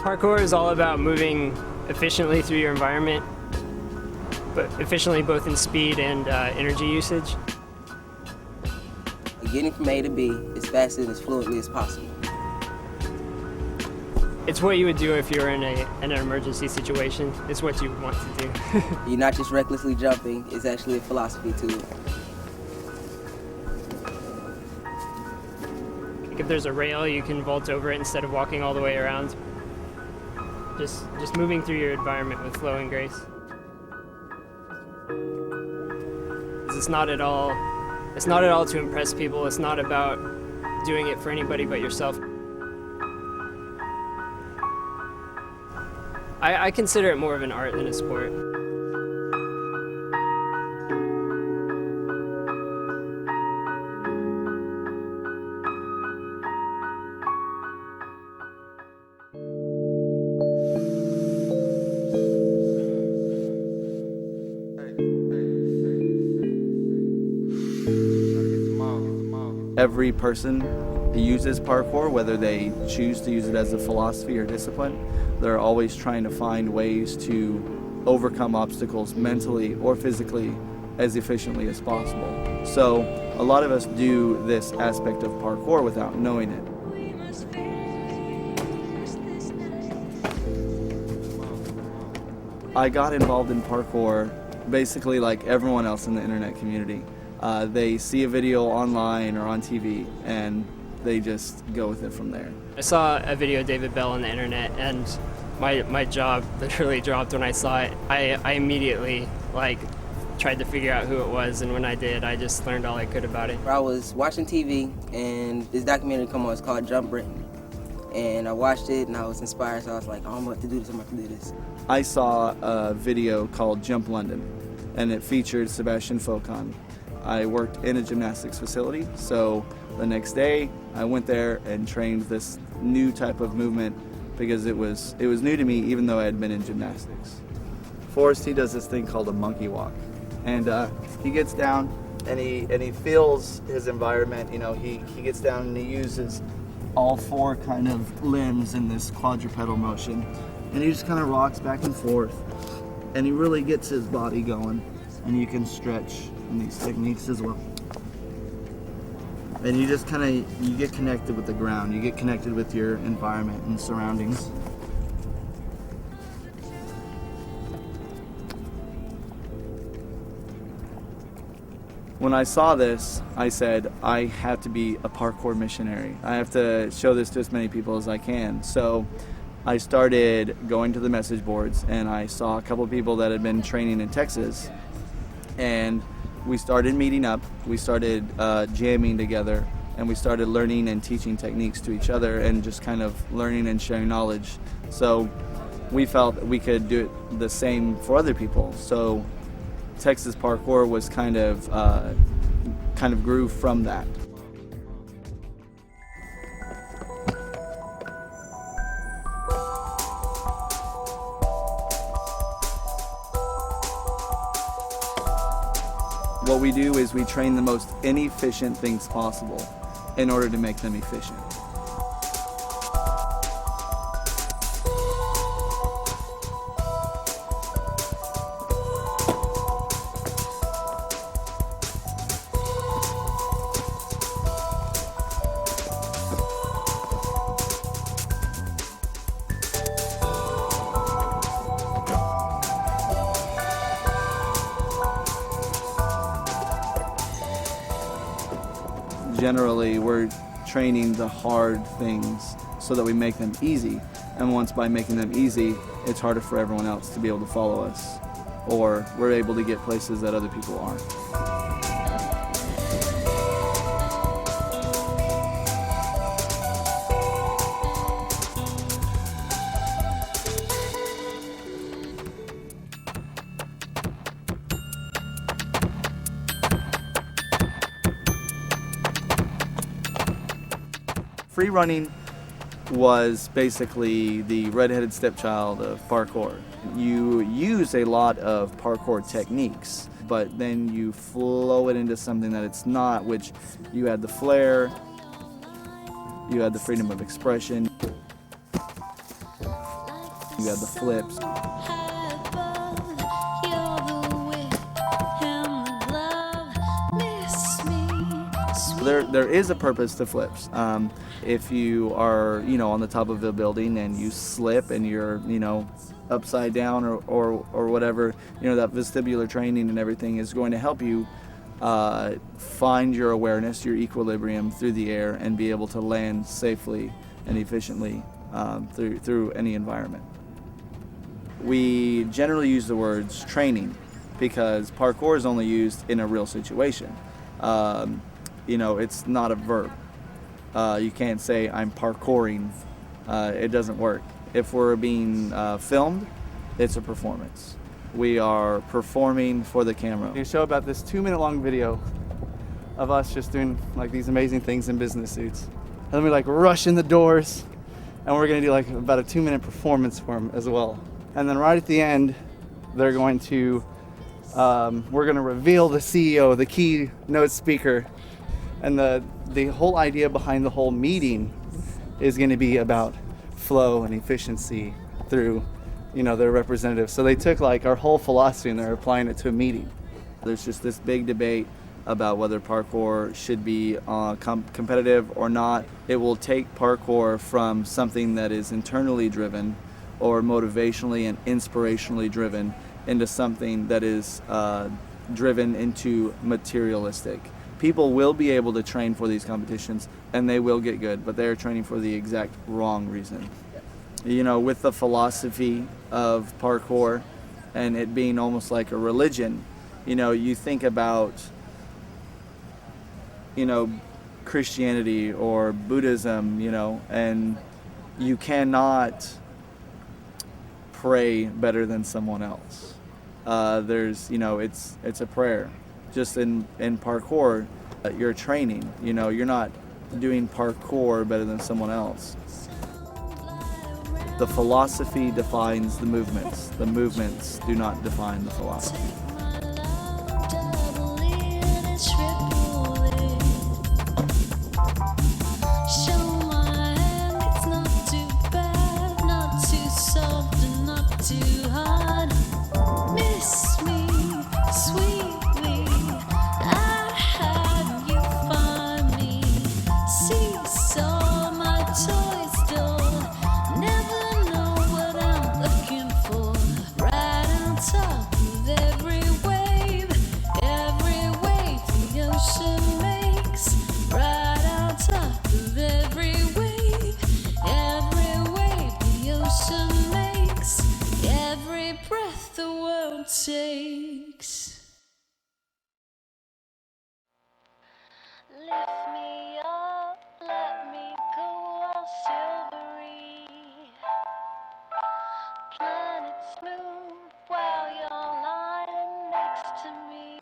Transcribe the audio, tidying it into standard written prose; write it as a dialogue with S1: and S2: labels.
S1: Parkour is all about moving efficiently through your environment, but efficiently both in speed and energy usage.
S2: Getting from A to B as fast and as fluently as possible.
S1: It's what you would do if you were in an emergency situation. It's what you want to do.
S2: You're not just recklessly jumping, it's actually a philosophy to it.
S1: If there's a rail, you can vault over it instead of walking all the way around. Just moving through your environment with flow and grace. It's not at all to impress people. It's not about doing it for anybody but yourself. I consider it more of an art than a sport.
S3: Every person uses parkour, whether they choose to use it as a philosophy or discipline. They're always trying to find ways to overcome obstacles mentally or physically as efficiently as possible. So a lot of us do this aspect of parkour without knowing it. I got involved in parkour basically like everyone else in the internet community. They see a video online or on TV and they just go with it from there.
S1: I saw a video of David Bell on the internet and my jaw literally dropped when I saw it. I immediately tried to figure out who it was, and when I did, I just learned all I could about it.
S2: I was watching TV and this documentary come on, it's called Jump Britain. And I watched it and I was inspired, so I was like, oh, I'm about to do this, I'm about to do this.
S3: I saw a video called Jump London and it featured Sebastian Faucon. I worked in a gymnastics facility, so the next day I went there and trained this new type of movement because it was new to me, even though I had been in gymnastics. Forrest, he does this thing called a monkey walk, and he gets down and he feels his environment. You know, he gets down and he uses all four kind of limbs in this quadrupedal motion, and he just kind of rocks back and forth, and he really gets his body going, and you can stretch in these techniques as well. And you just you get connected with the ground, you get connected with your environment and surroundings. When I saw this, I said, I have to be a parkour missionary. I have to show this to as many people as I can. So I started going to the message boards and I saw a couple people that had been training in Texas, and we started meeting up, we started jamming together, and we started learning and teaching techniques to each other and just kind of learning and sharing knowledge. So we felt that we could do it the same for other people. So Texas Parkour was kind of grew from that. What we do is we train the most inefficient things possible in order to make them efficient. generally we're training the hard things so that we make them easy. And once by making them easy, it's harder for everyone else to be able to follow us, or we're able to get places that other people aren't. Free running was basically the redheaded stepchild of parkour. You use a lot of parkour techniques, but then you flow it into something that it's not, which you add the flair, you add the freedom of expression, you add the flips. There is a purpose to flips. If you are, on the top of a building and you slip and you're, upside down or whatever, that vestibular training and everything is going to help you find your awareness, your equilibrium through the air and be able to land safely and efficiently through any environment. We generally use the words training because parkour is only used in a real situation. It's not a verb. You can't say I'm parkouring. It doesn't work. If we're being filmed, it's a performance. We are performing for the camera. You show about this 2-minute long video of us just doing like these amazing things in business suits. And then we rush in the doors and we're gonna do about a 2-minute performance for them as well. And then right at the end, they're going to, we're gonna reveal the CEO, the keynote speaker. And the whole idea behind the whole meeting is going to be about flow and efficiency through, their representatives. So they took our whole philosophy and they're applying it to a meeting. There's just this big debate about whether parkour should be competitive or not. It will take parkour from something that is internally driven or motivationally and inspirationally driven into something that is driven into materialistic. People will be able to train for these competitions and they will get good, but they're training for the exact wrong reason. With the philosophy of parkour and it being almost like a religion, you think about, Christianity or Buddhism, and you cannot pray better than someone else. It's a prayer. Just in parkour, you're training. You're not doing parkour better than someone else. The philosophy defines the movements. The movements do not define the philosophy.
S4: Takes. Lift me up, let me go all silvery. Planet smooth while you're lying next to me.